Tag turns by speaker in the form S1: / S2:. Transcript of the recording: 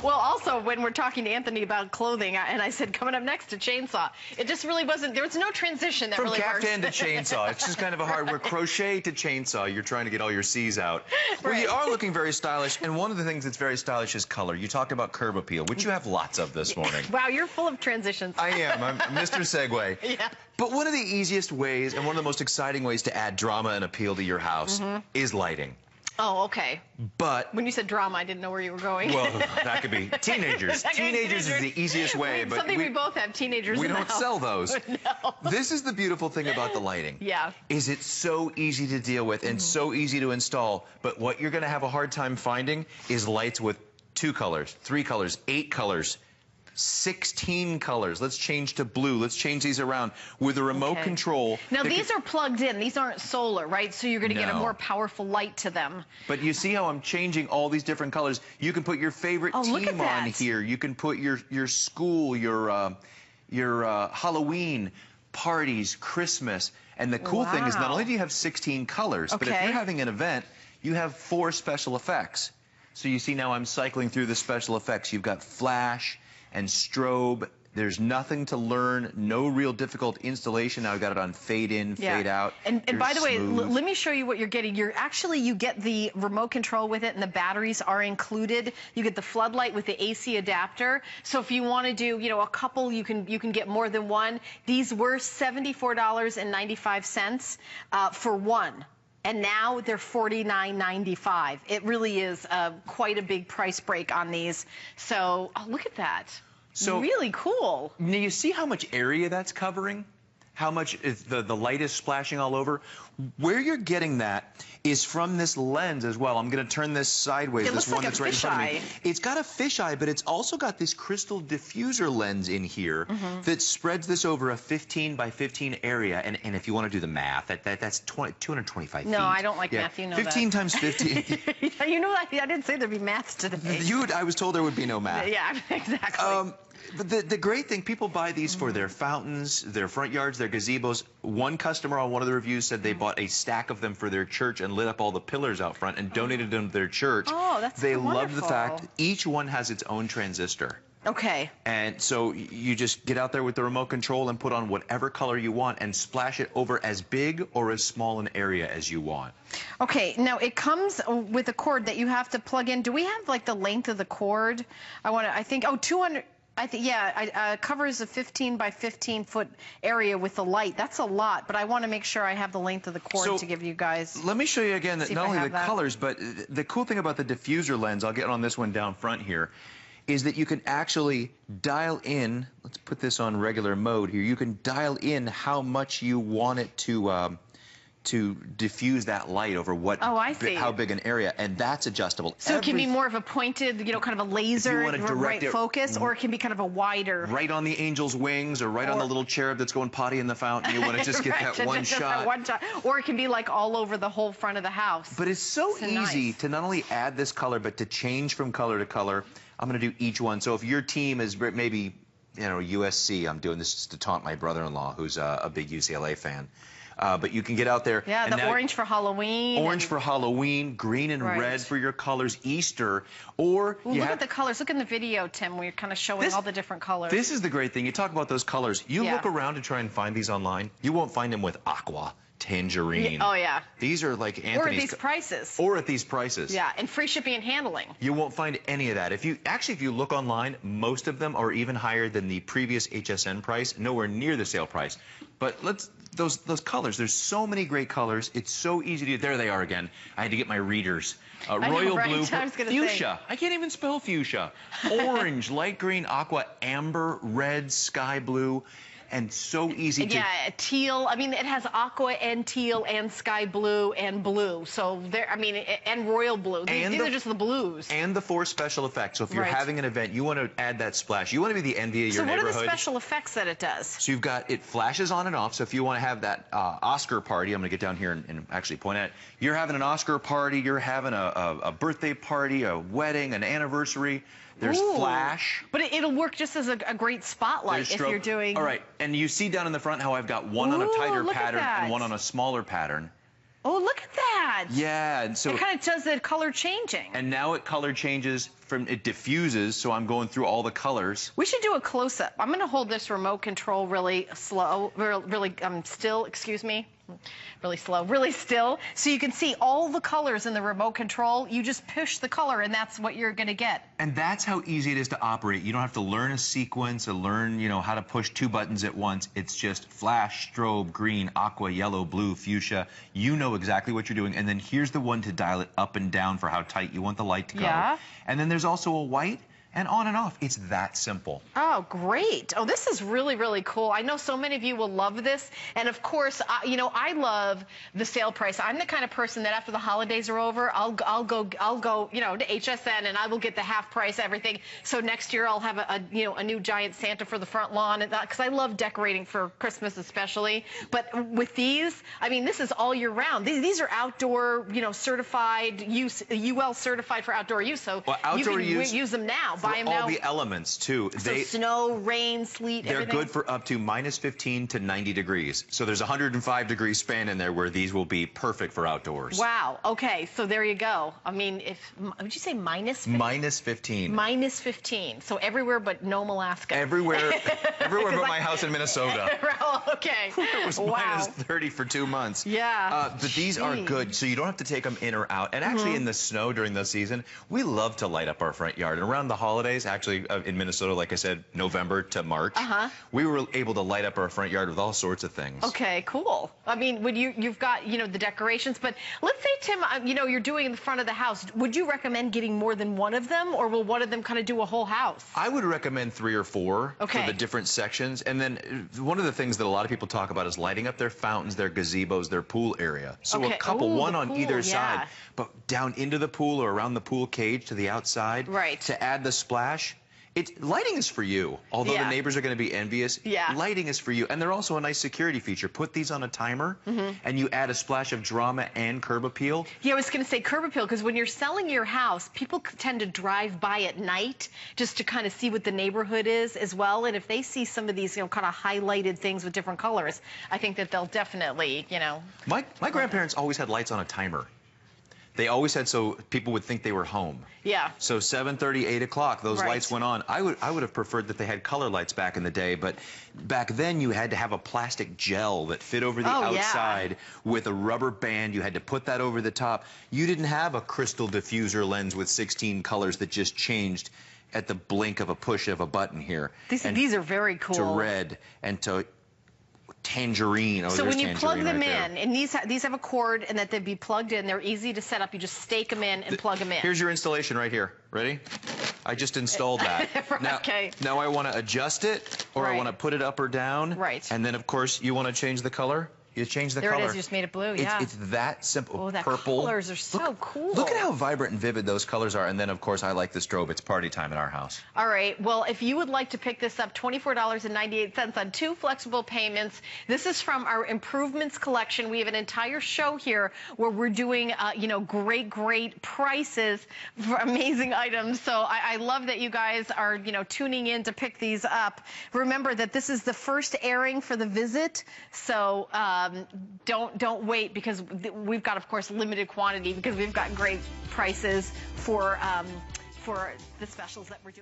S1: Well, also, when we're talking to Anthony about clothing, and I said, coming up next, a chainsaw. It just really wasn't, there was no transition that
S2: From
S1: really works.
S2: caftan to chainsaw. It's just kind of a hard word. Crochet to chainsaw. You're trying to get all your C's out. Well,
S1: Right.
S2: you are looking very stylish, and one of the things that's very stylish is color. You talked about curb appeal, which you have lots of this morning.
S1: Wow, you're full of transitions.
S2: I am. I'm Mr. Segway.
S1: Yeah.
S2: But one of the easiest ways, and one of the most exciting ways to add drama and appeal to your house is lighting.
S1: Oh, okay.
S2: But
S1: when you said drama, I didn't know where you were going.
S2: well, that could be teenagers. Teenagers is the easiest way, but
S1: something we both have teenagers.
S2: We
S1: in the
S2: don't
S1: house.
S2: sell those.
S1: No.
S2: This is the beautiful thing about the lighting.
S1: Yeah.
S2: Is it's so easy to deal with and so easy to install. But what you're going to have a hard time finding is lights with 2 colors, 3 colors, 8 colors. 16 colors. Let's change to blue. Let's change these around with a remote control.
S1: Now these are plugged in. These aren't solar, right? So you're going to get a
S2: No.
S1: more powerful light to them.
S2: But you see how I'm changing all these different colors. You can put your favorite team on here. You can put your school, your Halloween parties, Christmas. And the cool thing is not only do you have 16 colors, but if you're having an event, you have 4 special effects. So you see now I'm cycling through the special effects. You've got flash and strobe. There's nothing to learn, no real difficult installation. Now I've got it on fade in, fade out.
S1: And by the way, let me show you what you're getting. You get the remote control with it, and the batteries are included. You get the floodlight with the AC adapter. So if you want to do, a couple, you can get more than one. These were $74.95 for one. And now they're $49.95. It really is quite a big price break on these. So, oh, look at that. So really cool.
S2: Now you see how much area that's covering? How much is the light is splashing all over? Where you're getting that is from this lens as well. I'm going to turn this sideways.
S1: It
S2: this
S1: looks
S2: one
S1: like
S2: that's
S1: a
S2: right in front of me.
S1: fisheye.
S2: It's got a fisheye, but it's also got this crystal diffuser lens in here that spreads this over a 15 by 15 area. And if you want to do the math, that's 225 feet.
S1: No, I don't like math. You know
S2: 15
S1: that.
S2: times 15.
S1: You know, I didn't say there'd be maths today.
S2: I was told there would be no math.
S1: Yeah, exactly.
S2: But the great thing, people buy these for their fountains, their front yards, their gazebos. One customer on one of the reviews said they bought a stack of them for their church and lit up all the pillars out front and donated them to their church.
S1: Oh, that's
S2: They
S1: wonderful.
S2: love the fact each one has its own transistor.
S1: Okay.
S2: And so you just get out there with the remote control and put on whatever color you want and splash it over as big or as small an area as you want.
S1: Okay, now it comes with a cord that you have to plug in. Do we have like the length of the cord? I think 200. Covers a 15 by 15 foot area with the light. That's a lot, but I want to make sure I have the length of the cord to give you guys.
S2: Let me show you again that not only the colors, but the cool thing about the diffuser lens, I'll get on this one down front here, is that you can actually dial in, let's put this on regular mode here, you can dial in how much you want it to diffuse that light over how big an area, and that's adjustable.
S1: So it can be more of a pointed, kind of a laser, right focus, or it can be kind of a wider.
S2: Right on the angel's wings, or right on the little cherub that's going potty in the fountain. You want to just get that one shot.
S1: Or it can be like all over the whole front of the house.
S2: But it's so easy to not only add this color, but to change from color to color. I'm going to do each one. So if your team is maybe, USC, I'm doing this just to taunt my brother-in-law, who's a big UCLA fan. But you can get out there.
S1: Yeah, the orange for Halloween.
S2: Orange for Halloween, green and red for your colors, Easter. Or
S1: look at the colors. Look in the video, Tim. We're kind of showing all the different colors.
S2: This is the great thing. You talk about those colors. You look around to try and find these online. You won't find them with aqua, tangerine.
S1: Oh, yeah.
S2: These are like Anthony's.
S1: Or at these prices.
S2: Or at these prices.
S1: Yeah, and free shipping and handling.
S2: You won't find any of that. If you look online, most of them are even higher than the previous HSN price, nowhere near the sale price. But those colors, there's so many great colors. It's so easy to, there they are again. I had to get my readers. Royal blue, fuchsia. I can't even spell fuchsia. Orange, light green, aqua, amber, red, sky blue. And so easy to...
S1: Yeah, teal. I mean, it has aqua and teal and sky blue and blue. So there, and royal blue. These are just the blues.
S2: And the 4 special effects. So if you're having an event, you want to add that splash. You want to be the envy of your neighborhood.
S1: So what are the special effects that it does?
S2: So you've got, it flashes on and off. So if you want to have that Oscar party, I'm going to get down here and actually point at it. You're having an Oscar party, you're having a birthday party, a wedding, an anniversary. There's flash.
S1: But it'll work just as a great spotlight if you're doing...
S2: All right, and you see down in the front how I've got one on a tighter pattern and one on a smaller pattern.
S1: Oh, look at that.
S2: Yeah, and so
S1: it kind of does the color changing.
S2: And now it color changes from, it diffuses, so I'm going through all the colors.
S1: We should do a close-up. I'm going to hold this remote control really slow, really still, excuse me. Really slow, really still, so you can see all the colors in the remote control. You just push the color, and that's what you're going to get.
S2: And that's how easy it is to operate. You don't have to learn a sequence or learn, you know, how to push 2 buttons at once. It's just flash, strobe, green, aqua, yellow, blue, fuchsia. You know exactly what you're doing. And then here's the one to dial it up and down for how tight you want the light to go.
S1: Yeah.
S2: And then there's also a white. And on and off. It's that simple.
S1: Oh, great. Oh, this is really, really cool. I know so many of you will love this. And of course, you know, I love the sale price. I'm the kind of person that after the holidays are over, I'll go, you know, to HSN and I will get the half price everything. So next year I'll have a new giant Santa for the front lawn, because I love decorating for Christmas especially. But with these, I mean, this is all year round. These are outdoor, you know, certified use, UL certified for outdoor use. So
S2: well, outdoor
S1: you can use them now.
S2: For all the elements, too.
S1: So snow, rain, sleet,
S2: they're
S1: everything?
S2: good for up to -15 to 90 degrees. So there's a 105-degree span in there where these will be perfect for outdoors.
S1: Wow. Okay. So there you go. I mean, would you say minus 15?
S2: -15.
S1: -15. So everywhere but Nome, Alaska.
S2: Everywhere but my house in Minnesota.
S1: Okay.
S2: It was -30 for 2 months.
S1: Yeah.
S2: But these are good, so you don't have to take them in or out. And actually, in the snow during the season, we love to light up our front yard. And around the holidays, actually in Minnesota, like I said, November to March, we were able to light up our front yard with all sorts of things.
S1: Okay, cool. I mean, when you've got, you know, the decorations, but let's say, Tim, you know, you're doing in the front of the house. Would you recommend getting more than one of them, or will one of them kind of do a whole house?
S2: I would recommend 3 or 4 for the different sections. And then one of the things that a lot of people talk about is lighting up their fountains, their gazebos, their pool area. So a couple, one on either side, but down into the pool or around the pool cage to the outside.
S1: Right.
S2: To add the splash. Lighting is for you, although the neighbors are going to be envious.
S1: Yeah.
S2: Lighting is for you, and they're also a nice security feature. Put these on a timer, and you add a splash of drama and curb appeal.
S1: Yeah, I was going to say curb appeal, because when you're selling your house, people tend to drive by at night just to kind of see what the neighborhood is as well. And if they see some of these, you know, kind of highlighted things with different colors, I think that they'll definitely, you know.
S2: My grandparents always had lights on a timer. They always had, so people would think they were home.
S1: Yeah.
S2: So 7:30, 8 o'clock, those lights went on. I would have preferred that they had color lights back in the day, but back then you had to have a plastic gel that fit over the outside with a rubber band. You had to put that over the top. You didn't have a crystal diffuser lens with 16 colors that just changed at the blink of a push of a button here.
S1: These are very cool.
S2: To red and to tangerine.
S1: So when you plug them in, and these have a cord, and that they'd be plugged in, they're easy to set up. You just stake them in and plug them in.
S2: Here's your installation right here. Ready? I just installed that. Now I want to adjust it, or I want to put it up or down.
S1: Right.
S2: And then, of course, you want to change the color. You change the color.
S1: There it is. You just made it blue. Yeah.
S2: It's that simple.
S1: Oh, that
S2: purple.
S1: colors are so cool.
S2: Look at how vibrant and vivid those colors are. And then, of course, I like the strobe. It's party time in our house.
S1: All right. Well, if you would like to pick this up, $24.98 on 2 flexible payments. This is from our improvements collection. We have an entire show here where we're doing, you know, great prices for amazing items. So I love that you guys are, you know, tuning in to pick these up. Remember that this is the first airing for the visit. So don't wait, because we've got, of course, limited quantity, because we've got great prices for the specials that we're doing.